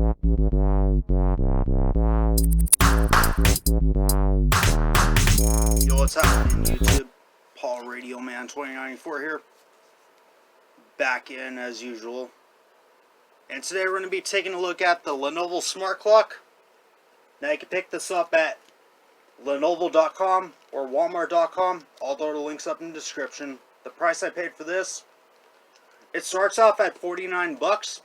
Yo, what's happening, YouTube? Paul Radio Man 2094 here, back in as usual. And today we're going to be taking a look at the Lenovo Smart Clock. Now you can pick this up at Lenovo.com or Walmart.com. I'll throw the links up in the description. The price I paid for this, it starts off at 49 bucks,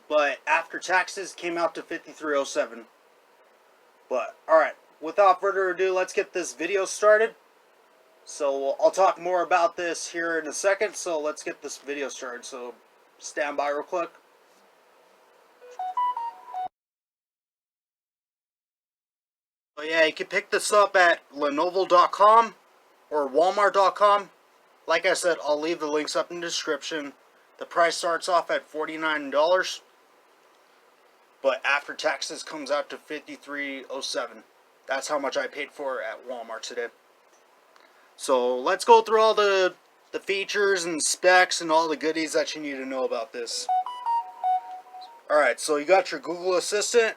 but after taxes came out to 53.07. But alright, without further ado, let's get this video started. So I'll talk more about this here in a second, so let's get this video started. So stand by real quick. But yeah, you can pick this up at Lenovo.com or Walmart.com. Like I said, I'll leave the links up in the description. The price starts off at $49, but after taxes comes out to $53.07. That's how much I paid for it at Walmart today. So let's go through all the features and specs and all the goodies that you need to know about this. Alright, so you got your Google Assistant,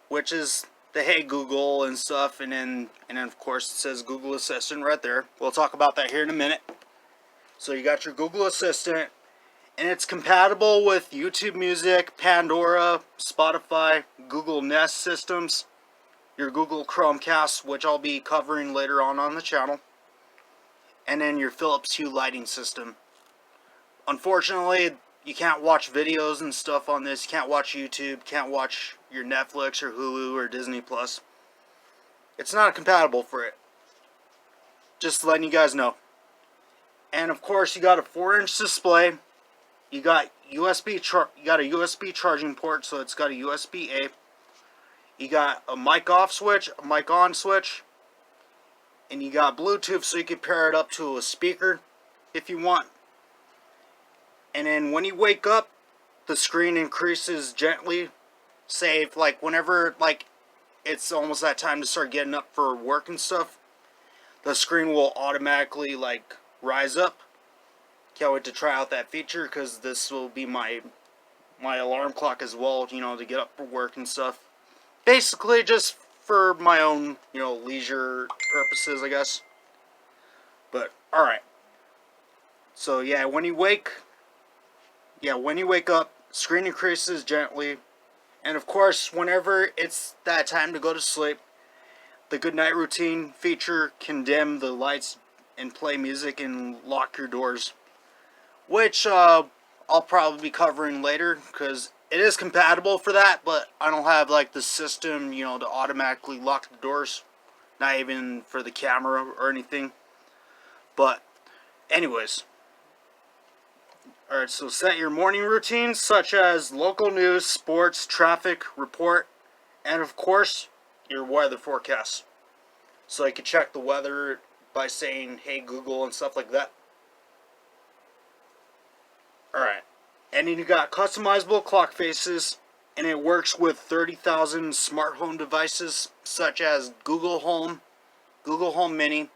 which is the Hey Google and stuff, and then of course it says Google Assistant right there. We'll talk about that here in a minute. So you got your Google Assistant, and it's compatible with YouTube Music, Pandora, Spotify, Google Nest systems, your Google Chromecast, which I'll be covering later on the channel, and then your Philips Hue lighting system. Unfortunately, you can't watch videos and stuff on this. You can't watch YouTube, can't watch your Netflix or Hulu or Disney Plus. It's not compatible for it. Just letting you guys know. And of course, you got a 4-inch display. You got a USB charging port, so it's got a USB-A. You got a mic off switch, a mic on switch, and you got Bluetooth, so you can pair it up to a speaker if you want. And then when you wake up, the screen increases gently. Say, like whenever it's almost that time to start getting up for work and stuff, the screen will automatically rise up. Can't wait to try out that feature, because this will be my alarm clock as well, to get up for work and stuff. Basically just for my own, leisure purposes, I guess. But alright. So yeah, when you wake up, screen increases gently. And of course, whenever it's that time to go to sleep, the good night routine feature can dim the lights and play music and lock your doors, which I'll probably be covering later, because it is compatible for that, but I don't have the system, to automatically lock the doors, not even for the camera or anything. But anyways, alright, so set your morning routines, such as local news, sports, traffic report, and of course your weather forecast. So you can check the weather by saying Hey Google and stuff like that. Alright, and then you got customizable clock faces, and it works with 30,000 smart home devices such as Google Home, Google Home Mini,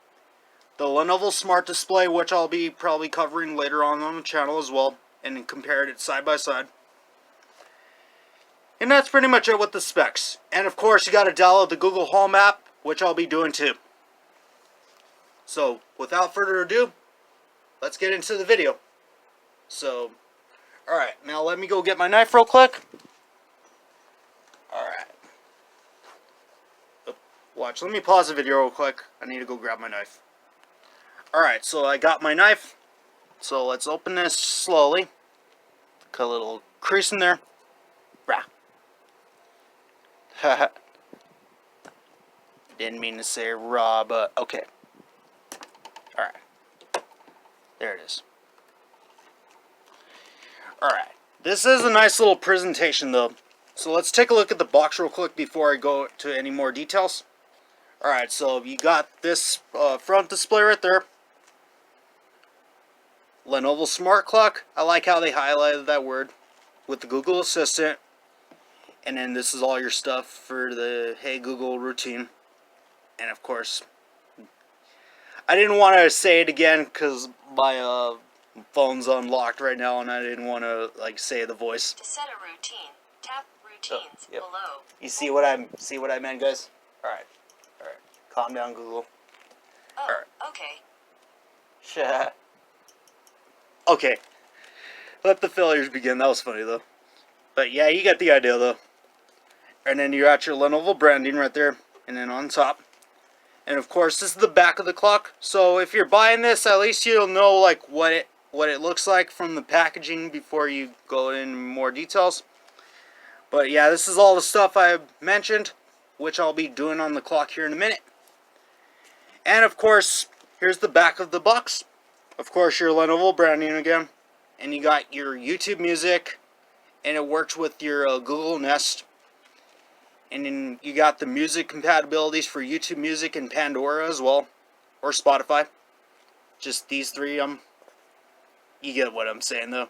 the Lenovo Smart Display, which I'll be probably covering later on the channel as well, and compared it side by side. And that's pretty much it with the specs. And of course, you got to download the Google Home app, which I'll be doing too. So without further ado, let's get into the video. So, alright, now let me go get my knife real quick. Alright. Watch, let me pause the video real quick. I need to go grab my knife. Alright, so I got my knife. So let's open this slowly. Cut a little crease in there. Rah. Haha. Didn't mean to say raw, but okay. Alright. There it is. Alright. This is a nice little presentation though. So let's take a look at the box real quick before I go to any more details. Alright, so you got this front display right there. Lenovo Smart Clock. I like how they highlighted that word with the Google Assistant. And then this is all your stuff for the Hey Google routine. And of course, I didn't want to say it again because my phone's unlocked right now, and I didn't want to like say the voice. To set a routine, tap routines below. You see what I meant, guys? All right. Calm down, Google. Oh, All right. okay. Okay. Let the failures begin. That was funny though. But yeah, you get the idea though. And then you got your Lenovo branding right there, and then on top. And of course, this is the back of the clock. So if you're buying this, at least you'll know like what it looks like from the packaging before you go in more details. But yeah, this is all the stuff I mentioned, which I'll be doing on the clock here in a minute. And of course, here's the back of the box. Of course, your Lenovo branding again. And you got your YouTube music, and it works with your Google Nest. And then you got the music compatibilities for YouTube Music and Pandora as well, or Spotify. Just these three. You get what I'm saying though.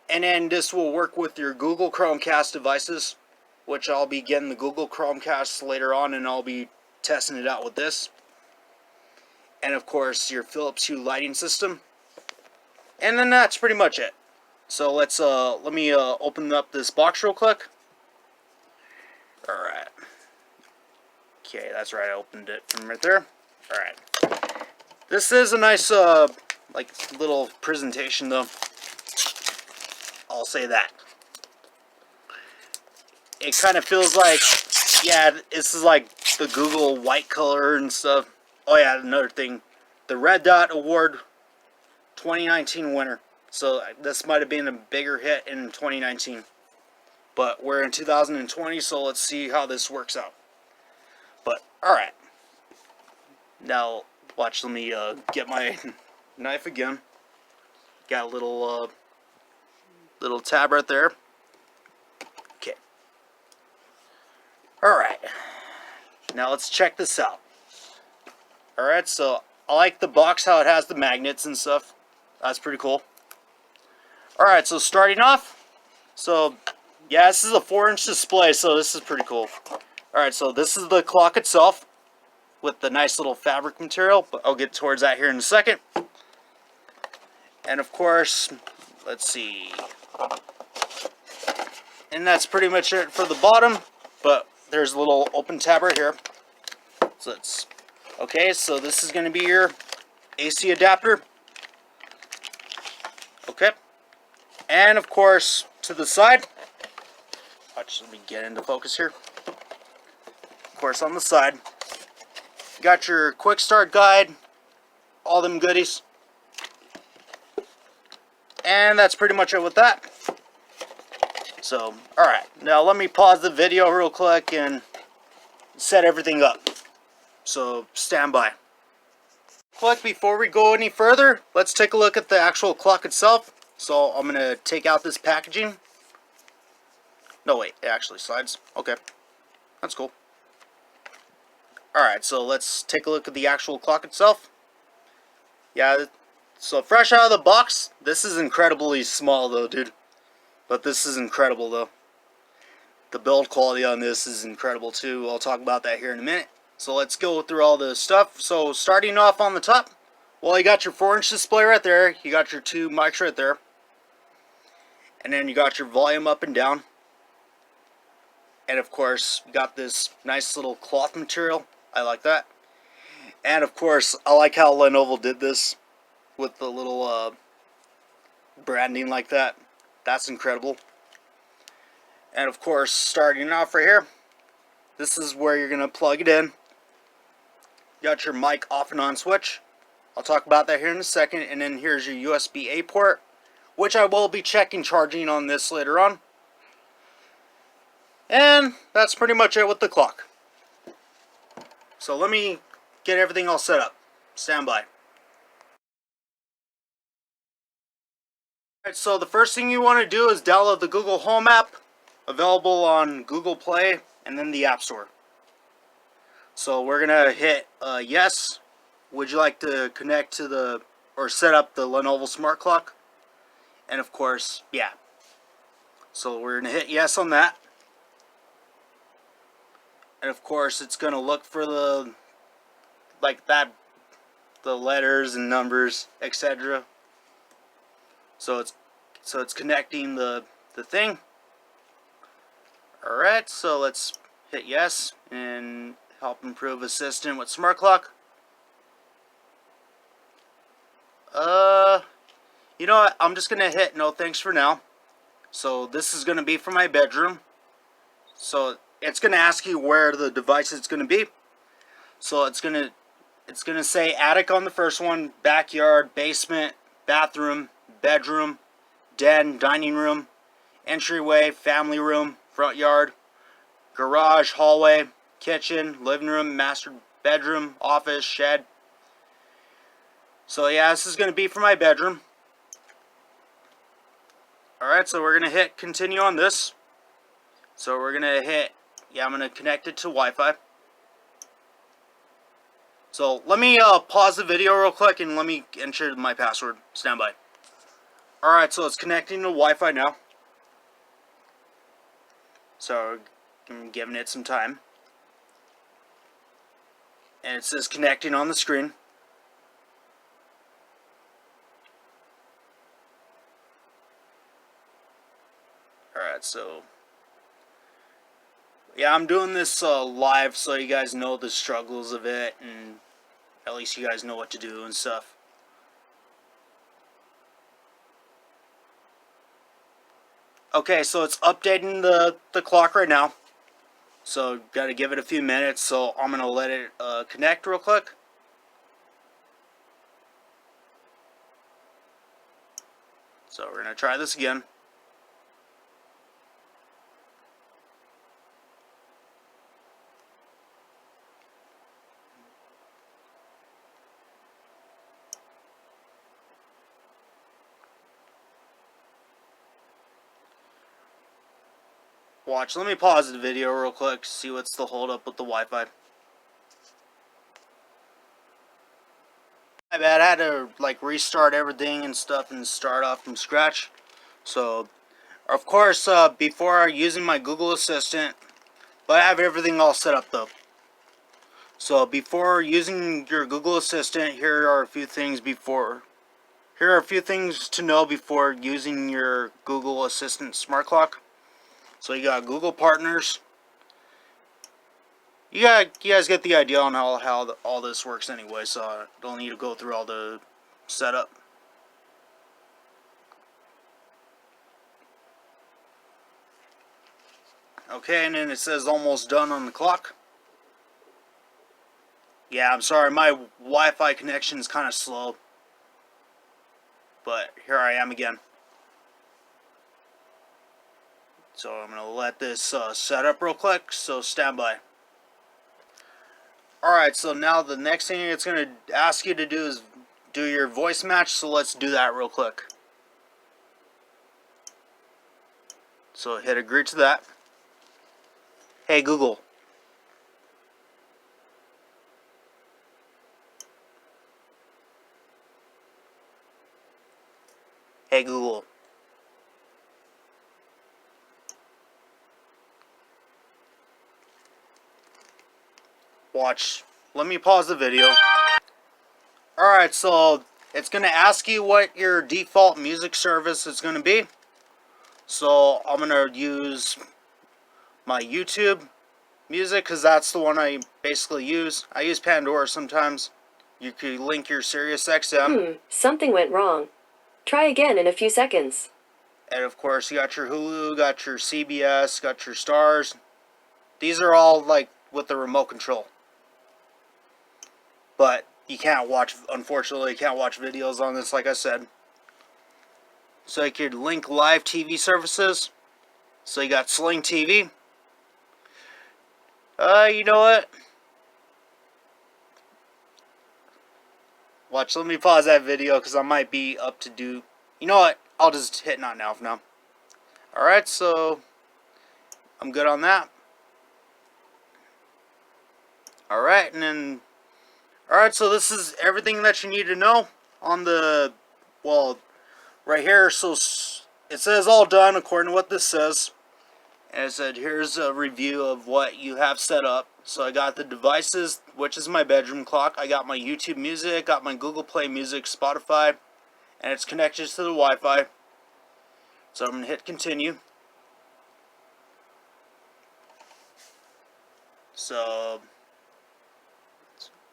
And then this will work with your Google Chromecast devices, which I'll be getting the Google Chromecast later on, and I'll be testing it out with this. And of course, your Philips Hue lighting system. And then that's pretty much it. So let me open up this box real quick. Alright. Okay, that's right, I opened it from right there. Alright. This is a nice, like, little presentation, though. I'll say that. It kind of feels like, yeah, this is like the Google white color and stuff. Oh yeah, another thing. The Red Dot Award 2019 winner. So this might have been a bigger hit in 2019. But we're in 2020, so let's see how this works out. But, alright. Now, watch, let me get my knife again. Got a little tab right there. Okay. Alright. Now let's check this out. Alright, so I like the box, how it has the magnets and stuff. That's pretty cool. Alright, so starting off, so yeah, this is a 4-inch display, so this is pretty cool. Alright, so this is the clock itself with the nice little fabric material, but I'll get towards that here in a second. And of course, let's see. And that's pretty much it for the bottom, but there's a little open tab right here. So it's okay, so this is going to be your AC adapter. Okay. And of course, to the side, watch, let me get into focus here. Of course, on the side, you got your quick start guide, all them goodies. And that's pretty much it with that. So, alright, now let me pause the video real quick and set everything up. So, stand by. Quick, before we go any further, let's take a look at the actual clock itself. So, I'm going to take out this packaging. No, wait, it actually slides. Okay, that's cool. Alright, so let's take a look at the actual clock itself. Yeah, so fresh out of the box, this is incredibly small though, dude. But this is incredible though. The build quality on this is incredible too. I'll talk about that here in a minute. So let's go through all the stuff. So starting off on the top, well, you got your 4-inch display right there. You got your 2 mics right there. And then you got your volume up and down. And of course, you got this nice little cloth material. I like that. And of course, I like how Lenovo did this with the little branding like that. That's incredible. And of course, starting off right here, this is where you're going to plug it in. You got your mic off and on switch. I'll talk about that here in a second. And then here's your USB-A port, which I will be checking charging on this later on. And that's pretty much it with the clock. So let me get everything all set up. Stand by. Alright, so the first thing you want to do is download the Google Home app, available on Google Play and then the App Store. So we're going to hit yes. Would you like to connect to or set up the Lenovo Smart Clock? And of course, yeah. So we're going to hit yes on that. And of course, it's going to look for the letters and numbers, etc. So it's connecting the thing. Alright, so let's hit yes and help improve assistant with smart clock. You know what? I'm just gonna hit no thanks for now. So this is gonna be for my bedroom. So it's gonna ask you where the device is gonna be. So it's gonna say attic on the first one, backyard, basement, bathroom, bedroom, den, dining room, entryway, family room, front yard, garage, hallway, kitchen, living room, master bedroom, office, shed. So yeah, this is going to be for my bedroom. Alright, so we're going to hit continue on this. So we're going to hit, yeah, I'm going to connect it to Wi-Fi. So let me pause the video real quick and let me enter my password. Stand by. Alright, so it's connecting to Wi-Fi now. So I'm giving it some time. And it says connecting on the screen. Alright, so yeah, I'm doing this live so you guys know the struggles of it, and at least you guys know what to do and stuff. Okay, so it's updating the clock right now. So gotta give it a few minutes, so I'm gonna let it connect real quick. So we're gonna try this again. Watch, let me pause the video real quick, see what's the hold up with the Wi-Fi. My bad, I had to like restart everything and stuff and start off from scratch. So, of course, before using my Google Assistant, but I have everything all set up though. So before using your Google Assistant, here are a few things to know before using your Google Assistant smart clock. So you got Google Partners. You guys get the idea on how all this works anyway, so I don't need to go through all the setup. Okay, and then it says almost done on the clock. Yeah, I'm sorry, my Wi-Fi connection is kind of slow. But here I am again. So I'm going to let this set up real quick, so stand by. Alright, so now the next thing it's going to ask you to do is do your voice match, so let's do that real quick. So hit agree to that. Hey Google. Hey Google. Watch. Let me pause the video. Alright, so it's going to ask you what your default music service is going to be. So I'm going to use my YouTube music because that's the one I basically use. I use Pandora sometimes. You could link your Sirius XM. Something went wrong. Try again in a few seconds. And of course you got your Hulu, got your CBS, got your Stars. These are all like with the remote control. But you can't watch, unfortunately, you can't watch videos on this like I said. So you could link live TV services. So you got Sling TV. You know what? Watch, let me pause that video because I might be up to do... You know what? I'll just hit not now for now. Alright, so I'm good on that. Alright, and then... Alright, so this is everything that you need to know on the... Well, right here, so it says all done according to what this says. And it said, here's a review of what you have set up. So I got the devices, which is my bedroom clock. I got my YouTube music, got my Google Play Music, Spotify, and it's connected to the Wi-Fi. So I'm going to hit continue. So,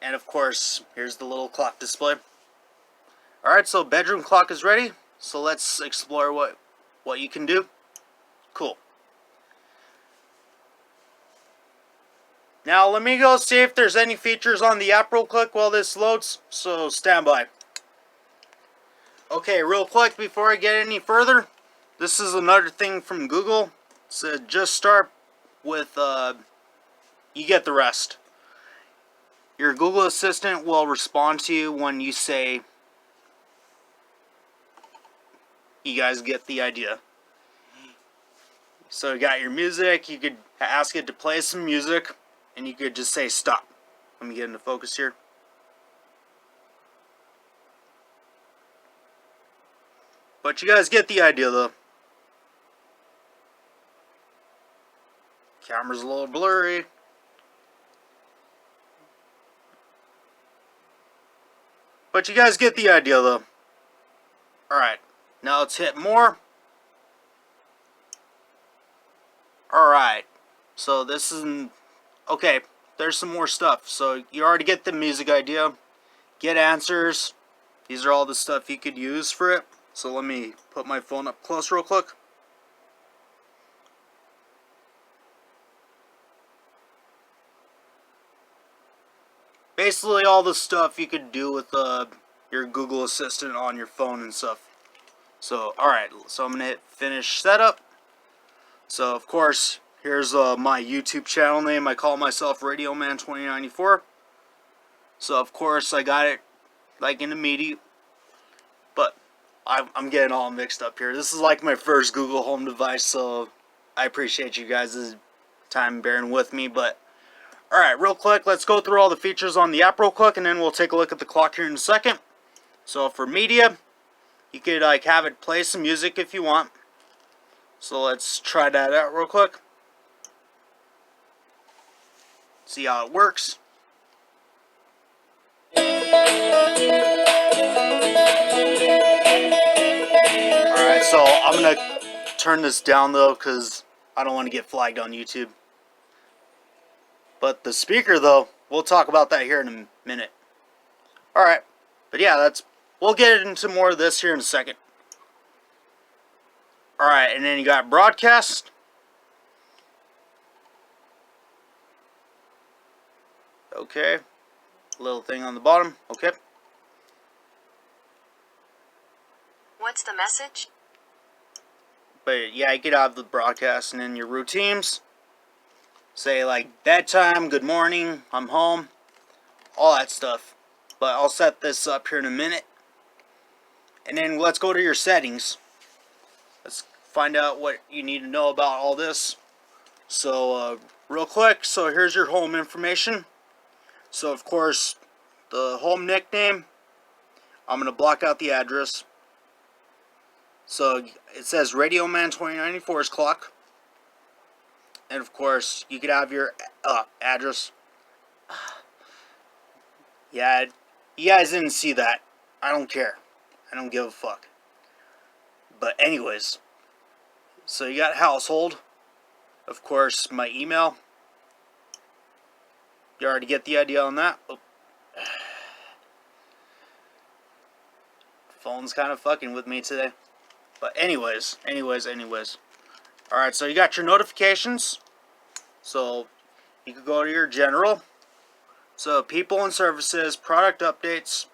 and of course, here's the little clock display. Alright, so bedroom clock is ready. So let's explore what you can do. Cool. Now let me go see if there's any features on the app real quick while this loads. So stand by. Okay, real quick before I get any further, this is another thing from Google. It said just start with, you get the rest. Your Google Assistant will respond to you when you say, you guys get the idea. So you got your music, you could ask it to play some music, and you could just say stop. Let me get into focus here. But you guys get the idea though. Camera's a little blurry. But you guys get the idea though. Alright, now let's hit more. Alright, so this is, okay, there's some more stuff. So you already get the music idea. Get answers. These are all the stuff you could use for it. So let me put my phone up close real quick. Basically all the stuff you could do with your Google Assistant on your phone and stuff. So, alright, so I'm going to hit finish setup. So, of course, here's my YouTube channel name. I call myself RadioMan2094. So, of course, I got it like in immediate. But I'm getting all mixed up here. This is like my first Google Home device, so I appreciate you guys' time bearing with me. But, alright, real quick, let's go through all the features on the app real quick, and then we'll take a look at the clock here in a second. So, for media, you could like have it play some music if you want. So let's try that out real quick. See how it works. Alright, so I'm going to turn this down though because I don't want to get flagged on YouTube. But the speaker though, we'll talk about that here in a minute. Alright, but yeah, we'll get into more of this here in a second. Alright, and then you got broadcast. Okay. Little thing on the bottom. Okay. What's the message? But yeah, you could have the broadcast and then your routines. Say like bedtime, good morning, I'm home. All that stuff. But I'll set this up here in a minute. And then let's go to your settings. Let's find out what you need to know about all this. So, real quick, so here's your home information. So, of course, the home nickname, I'm going to block out the address. So, it says RadioMan2094's clock. And, of course, you could have your address. Yeah, you guys didn't see that. I don't care. I don't give a fuck. But anyways, so you got household. Of course, my email. You already get the idea on that. Oh. Phone's kind of fucking with me today. But anyways. Alright, so you got your notifications. So you could go to your general. So people and services, product updates.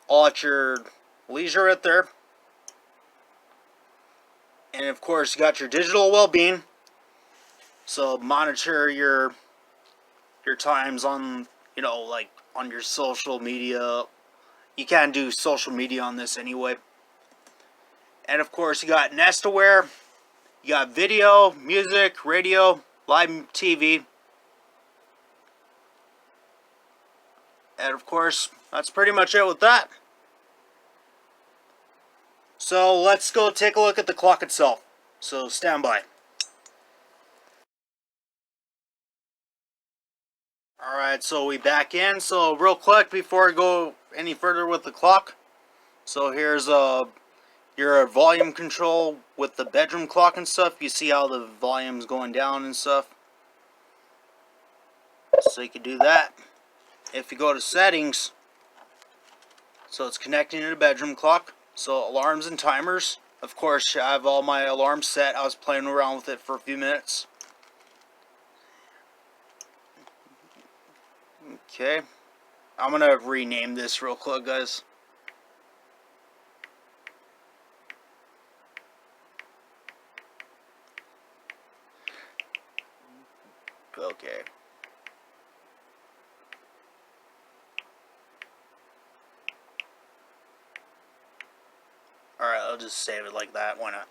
All at your leisure right there. And of course you got your digital well-being. So monitor your times on, you know, like on your social media. You can't do social media on this anyway. And of course you got Nest Aware. You got video, music, radio, live TV. And of course, that's pretty much it with that. So let's go take a look at the clock itself. So stand by. Alright, so we back in. So real quick before I go any further with the clock. So here's your volume control with the bedroom clock and stuff. You see how the volume's going down and stuff. So you can do that. If you go to settings, so it's connecting to the bedroom clock. So alarms and timers. Of course, I have all my alarms set. I was playing around with it for a few minutes. Okay. I'm going to rename this real quick, guys. Okay. Alright, I'll just save it like that. Why not?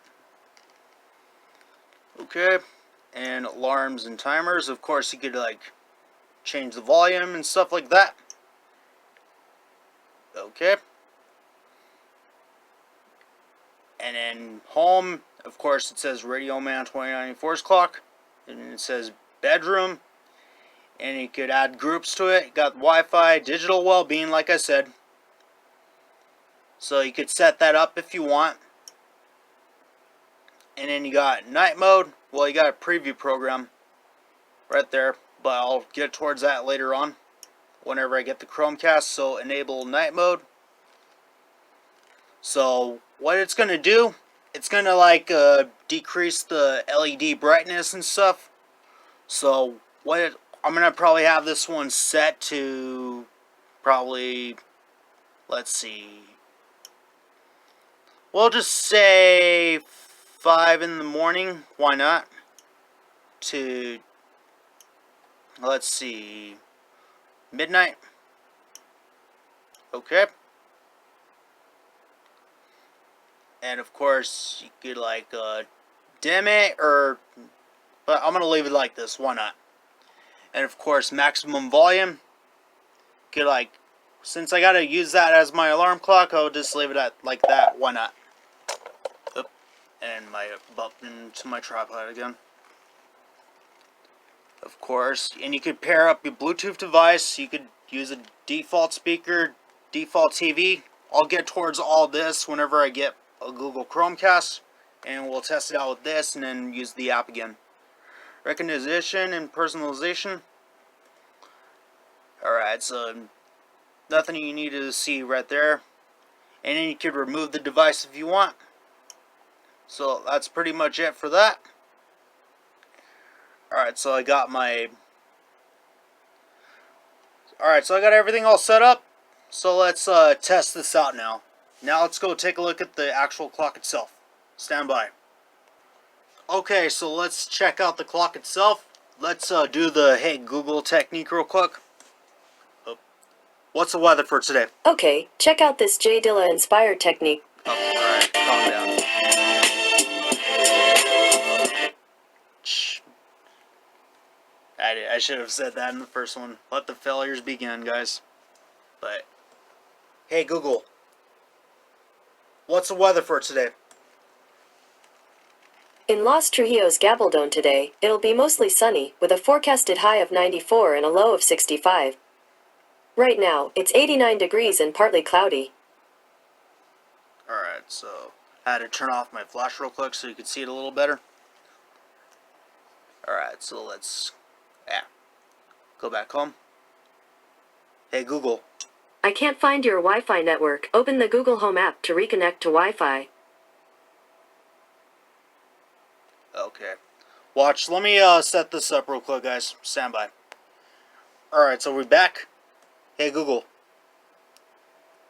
Okay. And alarms and timers. Of course, you could like change the volume and stuff like that. Okay. And then home, of course, it says Radio Man 2094's clock. And it says bedroom. And you could add groups to it. You got Wi-Fi, digital well-being, like I said. So you could set that up if you want. And then you got night mode. Well, you got a preview program right there. But I'll get towards that later on, whenever I get the Chromecast. So enable night mode. So what it's going to do, it's going to like decrease the LED brightness and stuff. So I'm going to probably have this one set to probably, let's see, we'll just say 5 in the morning. Why not? To, let's see, midnight. Okay. And of course, you could like dim it, but I'm gonna leave it like this. Why not? And of course, maximum volume. You could like, since I gotta use that as my alarm clock, I'll just leave it at like that. Why not? Oop. And my bump into my tripod again. Of course, and you could pair up your Bluetooth device. You could use a default speaker, default TV. I'll get towards all this whenever I get a Google Chromecast, and we'll test it out with this and then use the app again. Recognition and personalization. Alright, so nothing you need to see right there. And then you could remove the device if you want. So that's pretty much it for that. Alright, so I got everything all set up. So let's test this out now. Now let's go take a look at the actual clock itself. Stand by. Okay, so let's check out the clock itself. Let's do the Hey Google technique real quick. Oh. What's the weather for today? Okay, check out this J Dilla inspired technique. Oh, alright, calm down. Shh. I should have said that in the first one. Let the failures begin, guys. But, hey Google, what's the weather for today? In Los Trujillos Gabaldon today, it'll be mostly sunny, with a forecasted high of 94 and a low of 65. Right now, it's 89 degrees and partly cloudy. Alright, so I had to turn off my flash real quick so you could see it a little better. Alright, so let's go back home. Hey Google. I can't find your Wi-Fi network. Open the Google Home app to reconnect to Wi-Fi. Okay. Watch, let me set this up real quick, guys. Stand by. Alright, so we're back. Hey Google.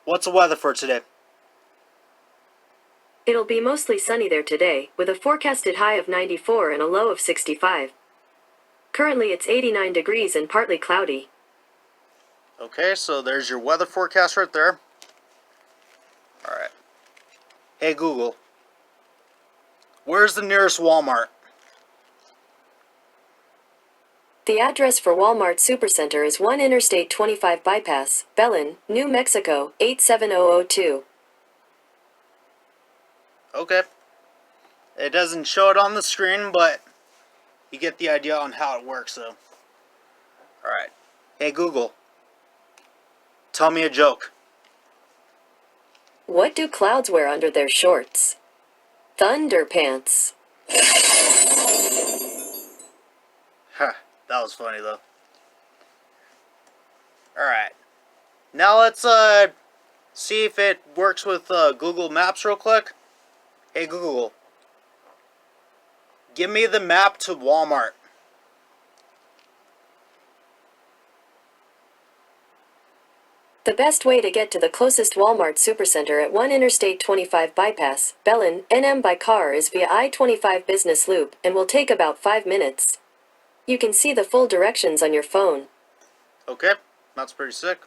What's the weather for today? It'll be mostly sunny there today, with a forecasted high of 94 and a low of 65. Currently it's 89 degrees and partly cloudy. Okay, so there's your weather forecast right there. Alright. Hey Google. Where's the nearest Walmart? The address for Walmart Supercenter is 1 Interstate 25 Bypass, Belen, New Mexico, 87002. Okay. It doesn't show it on the screen, but you get the idea on how it works, though. Alright. Hey Google. Tell me a joke. What do clouds wear under their shorts? Thunderpants. Huh, that was funny though. Alright. Now let's see if it works with Google Maps real quick. Hey Google, give me the map to Walmart. The best way to get to the closest Walmart supercenter at 1 Interstate 25 bypass, Belen, NM by car is via I-25 Business Loop and will take about 5 minutes. You can see the full directions on your phone. Okay, that's pretty sick.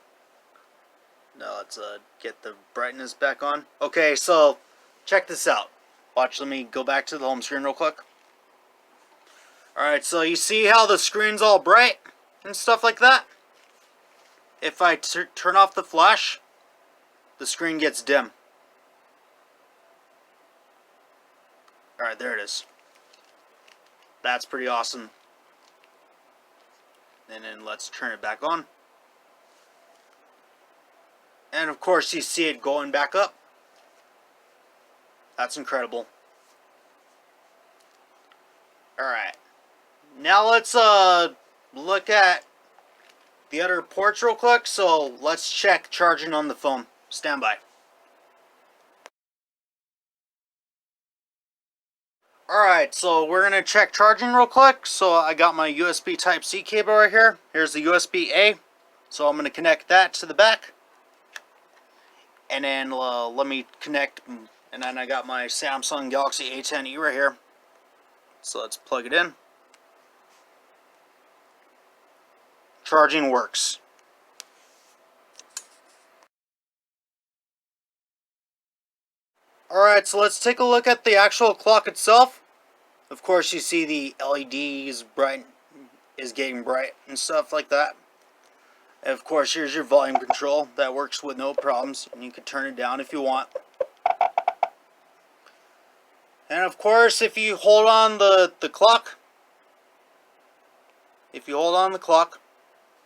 Now let's get the brightness back on. Okay, so check this out. Watch, let me go back to the home screen real quick. Alright, so you see how the screen's all bright and stuff like that? If I turn off the flash, the screen gets dim. Alright, there it is. That's pretty awesome. And then let's turn it back on. And of course you see it going back up. That's incredible. Alright. Now let's look at the other ports real quick. So let's check charging on the phone. Stand by. Alright, so we're going to check charging real quick. So I got my USB Type-C cable right here. Here's the USB-A. So I'm going to connect that to the back. And then let me connect, and then I got my Samsung Galaxy A10e right here. So let's plug it in. Charging works. Alright, so let's take a look at the actual clock itself. Of course you see the LED is getting bright and stuff like that. And of course here's your volume control. That works with no problems, and you can turn it down if you want. And of course if you hold on the clock,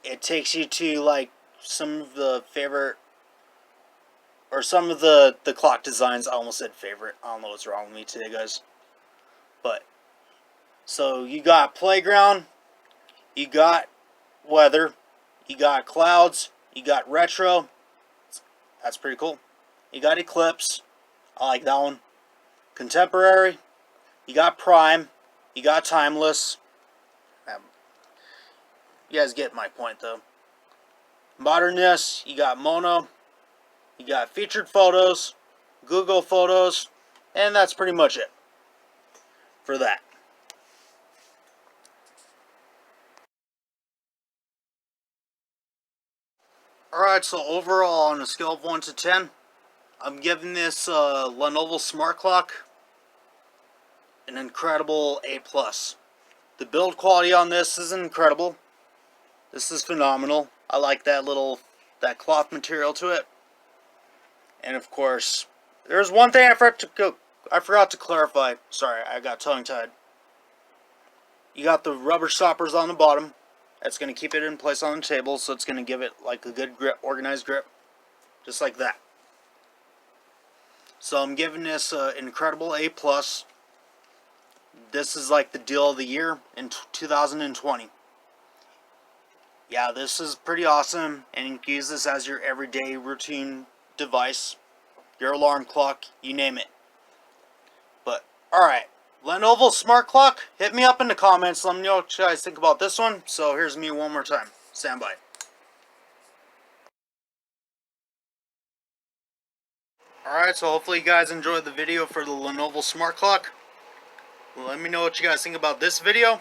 it takes you to like some of the favorite, or some of the clock designs. I almost said favorite. I don't know what's wrong with me today, guys. But so you got playground, you got weather, you got clouds, you got retro. That's pretty cool. You got eclipse. I like that one. Contemporary. You got prime. You got timeless. You guys get my point though. Modernist. You got mono. You got featured photos, Google Photos, and that's pretty much it for that. Alright, so overall on a scale of 1 to 10, I'm giving this Lenovo smart clock an incredible A+. The build quality on this is incredible. This is phenomenal. I like that cloth material to it. And of course, there's one thing I forgot to clarify. Sorry, I got tongue-tied. You got the rubber stoppers on the bottom. That's going to keep it in place on the table, so it's going to give it like a good grip, organized grip. Just like that. So I'm giving this an incredible A+. This is like the deal of the year in 2020. Yeah, this is pretty awesome, and you can use this as your everyday routine device, your alarm clock, you name it. But alright, Lenovo smart clock, hit me up in the comments, let me know what you guys think about this one. So here's me one more time. Stand by. Alright, so hopefully you guys enjoyed the video for the Lenovo smart clock. Let me know what you guys think about this video.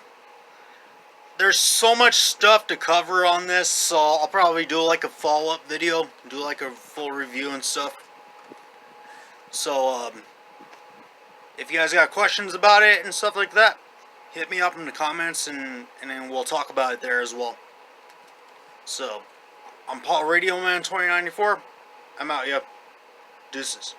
There's so much stuff to cover on this, so I'll probably do like a follow-up video, do like a full review and stuff. So, if you guys got questions about it and stuff like that, hit me up in the comments, and then we'll talk about it there as well. So, I'm Paul Radio Man 2094. I'm out, yep. Deuces.